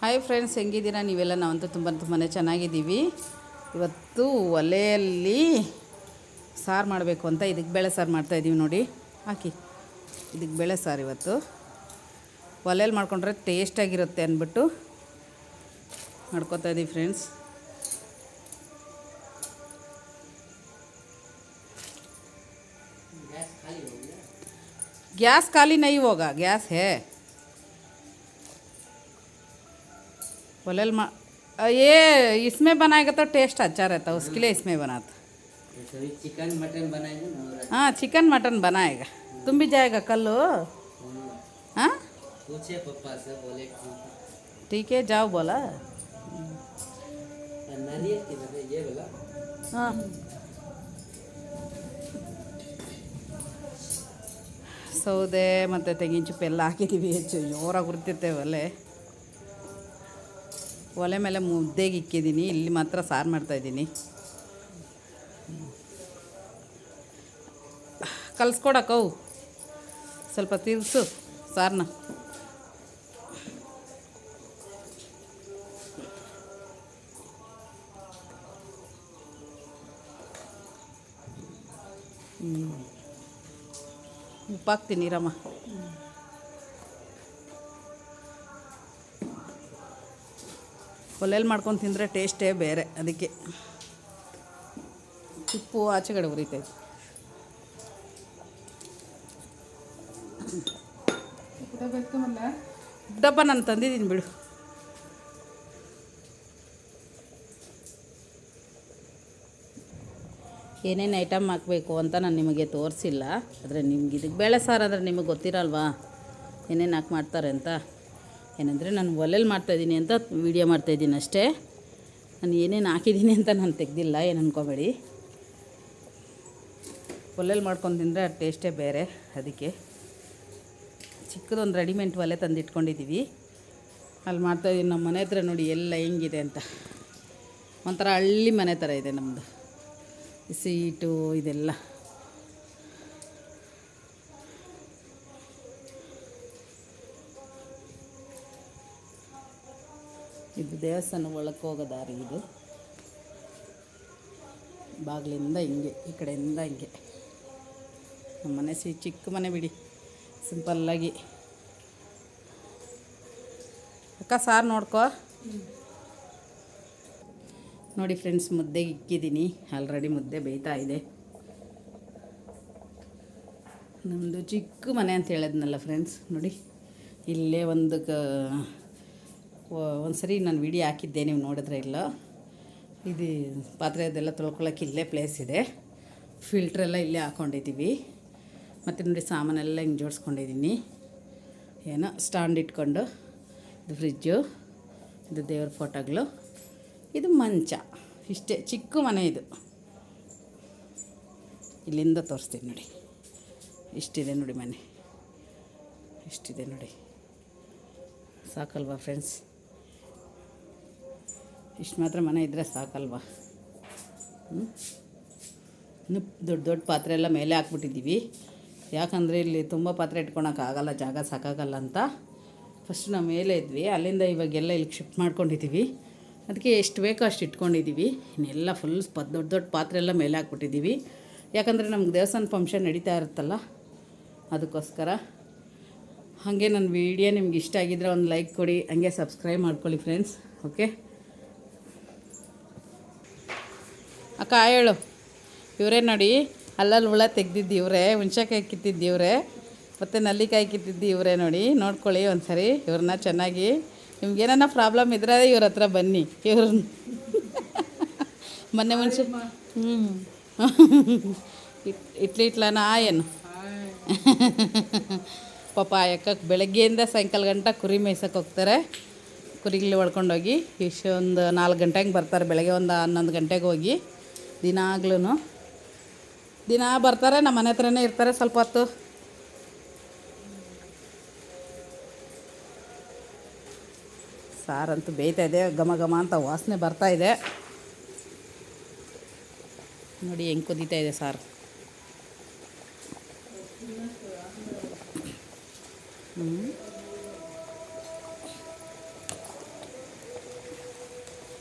Hi friends, ಹೆಂಗಿದ್ದೀರಾ ನೀವೆಲ್ಲ? ನಾವಂತೂ ತುಂಬಾ ಚೆನ್ನಾಗಿದ್ದೀವಿ. ಇವತ್ತು ಒಲೆಯಲ್ಲಿ ಸಾರು ಮಾಡಬೇಕು ಅಂತ ಇದಕ್ಕೆ ಬೇಳೆ ಸಾರು ಮಾಡ್ತಾಯಿದ್ದೀವಿ. ನೋಡಿ ಹಾಕಿ, ಇದಕ್ಕೆ ಬೇಳೆ ಸಾರು ಇವತ್ತು ಒಲೆಯಲ್ಲಿ ಮಾಡ್ಕೊಂಡ್ರೆ ಟೇಸ್ಟಾಗಿರುತ್ತೆ ಅಂದ್ಬಿಟ್ಟು ಮಾಡ್ಕೊತಾ ಇದ್ದೀವಿ ಫ್ರೆಂಡ್ಸ್. गैस खाली नहीं होगा, गैस है। बोलेल ये इसमें बनाएगा तो टेस्ट अच्छा रहता है, उसके लिए इसमें बनाता। चिकन मटन बनाएगा ना? हाँ, चिकन मटन बनाएगा। तुम भी जाएगा कल? हाँ, पूछे पापा से, बोले ठीक है जाओ बोला। नारियल की ये बोला। हाँ, ಸೌದೆ ಮತ್ತು ತೆಂಗಿನ ಚಿಪ್ಪು ಎಲ್ಲ ಹಾಕಿದ್ದೀವಿ. ಹೆಚ್ಚು ಜೋರಾಗಿ ಉರಿತಿರ್ತೇವೆ ಒಲೆ ಮೇಲೆ ಮುದ್ದೆಗೆ ಇಕ್ಕಿದ್ದೀನಿ. ಇಲ್ಲಿ ಮಾತ್ರ ಸಾರು ಮಾಡ್ತಾಯಿದ್ದೀನಿ. ಕಲಿಸ್ಕೊಡಕ್ಕವು ಸ್ವಲ್ಪ ತಿರ್ಸು ಸಾರನ್ನ. ಉಪ್ಪು ಹಾಕ್ತೀನಿ ರಮ್ಮ. ಒಲೆಯಲ್ಲಿ ಮಾಡ್ಕೊಂಡು ತಿಂದರೆ ಟೇಸ್ಟೇ ಬೇರೆ, ಅದಕ್ಕೆ ಉಪ್ಪು ಆಚೆಗಡೆ ಉರಿತೈತೆ. ಡಬ್ಬ ನಾನು ತಂದಿದ್ದೀನಿ ಬಿಡು. ಏನೇನು ಐಟಮ್ ಹಾಕಬೇಕು ಅಂತ ನಾನು ನಿಮಗೆ ತೋರಿಸಿಲ್ಲ. ಆದರೆ ನಿಮ್ಗೆ ಇದಕ್ಕೆ ಬೇಳೆ ಸಾರು ಅಂದರೆ ನಿಮಗೆ ಗೊತ್ತಿರಲ್ವಾ ಏನೇನು ಹಾಕಿ ಮಾಡ್ತಾರೆ ಅಂತ. ಏನಂದರೆ ನಾನು ಒಲೆಯಲ್ಲಿ ಮಾಡ್ತಾಯಿದ್ದೀನಿ ಅಂತ ವೀಡಿಯೋ ಮಾಡ್ತಾಯಿದ್ದೀನಿ ಅಷ್ಟೇ. ನಾನು ಏನೇನು ಹಾಕಿದ್ದೀನಿ ಅಂತ ನಾನು ತೆಗೆದಿಲ್ಲ, ಏನು ಅಂದ್ಕೋಬೇಡಿ. ಒಲೆಯಲ್ಲಿ ಮಾಡ್ಕೊಂಡು ತಿಂದರೆ ಅದು ಟೇಸ್ಟೇ ಬೇರೆ. ಅದಕ್ಕೆ ಚಿಕ್ಕದೊಂದು ರೆಡಿಮೇಡ್ ಒಲೆ ತಂದಿಟ್ಕೊಂಡಿದ್ದೀವಿ, ಅಲ್ಲಿ ಮಾಡ್ತಾಯಿದ್ದೀನಿ. ನಮ್ಮ ಮನೆ ಹತ್ರ ನೋಡಿ ಎಲ್ಲ ಹೆಂಗಿದೆ ಅಂತ. ಒಂಥರ ಹಳ್ಳಿ ಮನೆ ಥರ ಇದೆ ನಮ್ಮದು. ಸೀಟು ಇದೆಲ್ಲ ಇದು ದೇವಸ್ಥಾನ ಒಳಕ್ಕೆ ಹೋಗೋ ದಾರಿ. ಇದು ಬಾಗಿಲಿಂದ ಹಿಂಗೆ, ಈ ಕಡೆಯಿಂದ ಹಿಂಗೆ. ನಮ್ಮ ಮನೆ ಚಿಕ್ಕ ಮನೆ ಬಿಡಿ, ಸಿಂಪಲ್ಲಾಗಿ. ಅಕ್ಕ ಸಾರು ನೋಡ್ಕೋ. ನೋಡಿ ಫ್ರೆಂಡ್ಸ್, ಮುದ್ದೆಗೆ ಇಕ್ಕಿದ್ದೀನಿ. ಆಲ್ರೆಡಿ ಮುದ್ದೆ ಬೇಯ್ತಾ ಇದೆ. ನಮ್ಮದು ಚಿಕ್ಕ ಮನೆ ಅಂತ ಹೇಳಿದ್ನಲ್ಲ ಫ್ರೆಂಡ್ಸ್. ನೋಡಿ ಇಲ್ಲೇ ಒಂದು ಸರಿ ನಾನು ವಿಡಿಯೋ ಹಾಕಿದ್ದೆ, ನೀವು ನೋಡಿದ್ರೆ ಇಲ್ಲ. ಇದು ಪಾತ್ರೆ ಅದೆಲ್ಲ ತೊಳ್ಕೊಳಕ್ಕೆ ಇಲ್ಲೇ ಪ್ಲೇಸ್ ಇದೆ. ಫಿಲ್ಟ್ರೆಲ್ಲ ಇಲ್ಲೇ ಹಾಕ್ಕೊಂಡಿದ್ದೀವಿ. ಮತ್ತು ನೋಡಿ ಸಾಮಾನೆಲ್ಲ ಹಿಂಗೆ ಜೋಡಿಸ್ಕೊಂಡಿದ್ದೀನಿ. ಏನೋ ಸ್ಟ್ಯಾಂಡ್ ಇಟ್ಕೊಂಡು. ಇದು ಫ್ರಿಜ್ಜು, ಇದು ದೇವ್ರ ಫೋಟೋಗಳು, ಇದು ಮಂಚ. ಇಷ್ಟೇ ಚಿಕ್ಕ ಮನೆ ಇದು. ಇಲ್ಲಿಂದ ತೋರಿಸ್ತೀನಿ ನೋಡಿ. ಇಷ್ಟಿದೆ ನೋಡಿ ಮನೆ, ಇಷ್ಟಿದೆ ನೋಡಿ. ಸಾಕಲ್ವಾ ಫ್ರೆಂಡ್ಸ್? ಇಷ್ಟು ಮಾತ್ರ ಮನೆ ಇದ್ದರೆ ಸಾಕಲ್ವಾ? ಇನ್ನು ದೊಡ್ಡ ದೊಡ್ಡ ಪಾತ್ರೆ ಎಲ್ಲ ಮೇಲೆ ಹಾಕ್ಬಿಟ್ಟಿದ್ದೀವಿ. ಯಾಕಂದರೆ ಇಲ್ಲಿ ತುಂಬ ಪಾತ್ರೆ ಇಟ್ಕೊಳಕ್ಕಾಗಲ್ಲ, ಜಾಗ ಸಾಕಾಗಲ್ಲ ಅಂತ. ಫಸ್ಟ್ ನಾವು ಮೇಲೆ ಇದ್ವಿ, ಅಲ್ಲಿಂದ ಇವಾಗೆಲ್ಲ ಇಲ್ಲಿಗೆ ಶಿಫ್ಟ್ ಮಾಡ್ಕೊಂಡಿದ್ದೀವಿ. ಅದಕ್ಕೆ ಎಷ್ಟು ಬೇಕೋ ಅಷ್ಟು ಇಟ್ಕೊಂಡಿದ್ದೀವಿ. ಇನ್ನೆಲ್ಲ ಫುಲ್ ದೊಡ್ಡ ದೊಡ್ಡ ಪಾತ್ರೆ ಎಲ್ಲ ಮೇಲೆ ಹಾಕ್ಬಿಟ್ಟಿದ್ದೀವಿ. ಯಾಕಂದರೆ ನಮ್ಗೆ ದೇವಸ್ಥಾನ ಫಂಕ್ಷನ್ ನಡೀತಾ ಇರುತ್ತಲ್ಲ, ಅದಕ್ಕೋಸ್ಕರ. ಹಾಗೆ ನನ್ನ ವೀಡಿಯೋ ನಿಮ್ಗೆ ಇಷ್ಟ ಆಗಿದ್ದರೆ ಒಂದು ಲೈಕ್ ಕೊಡಿ, ಹಂಗೆ ಸಬ್ಸ್ಕ್ರೈಬ್ ಮಾಡ್ಕೊಳ್ಳಿ ಫ್ರೆಂಡ್ಸ್. ಓಕೆ ಅಕ್ಕ ಹೇಳು. ಇವರೇ ನೋಡಿ, ಅಲ್ಲಲ್ಲಿ ಹುಳ ತೆಗ್ದಿದ್ದು ಇವರೇ, ಹುಣ್ಸೆಕಾಯಿ ಕಿತ್ತಿದ್ದು ಇವರೇ, ಮತ್ತು ನಲ್ಲಿಕಾಯಿ ಕಿತ್ತಿದ್ದು ಇವರೇ. ನೋಡಿ, ನೋಡ್ಕೊಳ್ಳಿ ಒಂದು ಸರಿ ಇವ್ರನ್ನ ಚೆನ್ನಾಗಿ. ನಿಮ್ಗೇನ ಪ್ರಾಬ್ಲಮ್ ಇದ್ರೆ ಇವ್ರ ಹತ್ರ ಬನ್ನಿ. ಇವ್ರನ್ನ ಮೊನ್ನೆ ಮುಂಚೆ ಇಟ್ಲಿಟ್ಲನ ಏನು ಪಾಪ ಯಾಕಕ್ಕೆ ಬೆಳಗ್ಗೆಯಿಂದ ಸಾಯಂಕಾಲ ಗಂಟ ಕುರಿ ಮೇಯ್ಸಕ್ಕೆ ಹೋಗ್ತಾರೆ. ಕುರಿಗಳು ಹೊಡ್ಕೊಂಡೋಗಿ ಇಷ್ಟೊಂದು 4 ಗಂಟೆ ಹಂಗೆ ಬರ್ತಾರೆ. ಬೆಳಗ್ಗೆ ಒಂದು 11 ಗಂಟೆಗೆ ಹೋಗಿ ದಿನ ಬರ್ತಾರೆ. ನಮ್ಮ ಮನೆ ಹತ್ರನೇ ಇರ್ತಾರೆ ಸ್ವಲ್ಪ ಹೊತ್ತು. ಸಾರಂತೂ ಬೇಯ್ತಾ ಇದೆ, ಘಮ ಘಮ ಅಂತ ವಾಸನೆ ಬರ್ತಾ ಇದೆ. ನೋಡಿ ಹೆಂಗೆ ಕುದೀತಾ ಇದೆ ಸಾರು.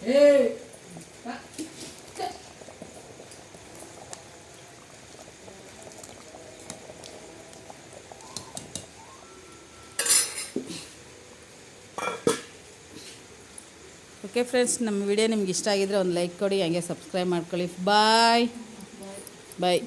ಓಕೆ ಫ್ರೆಂಡ್ಸ್, ನಮ್ಮ ವಿಡಿಯೋ ನಿಮ್ಗೆ ಇಷ್ಟ ಆಗಿದ್ರೆ ಒಂದು ಲೈಕ್ ಕೊಡಿ, ಹಂಗೆ ಸಬ್ಸ್ಕ್ರೈಬ್ ಮಾಡ್ಕೊಳ್ಳಿ. ಬಾಯ್ ಬಾಯ್.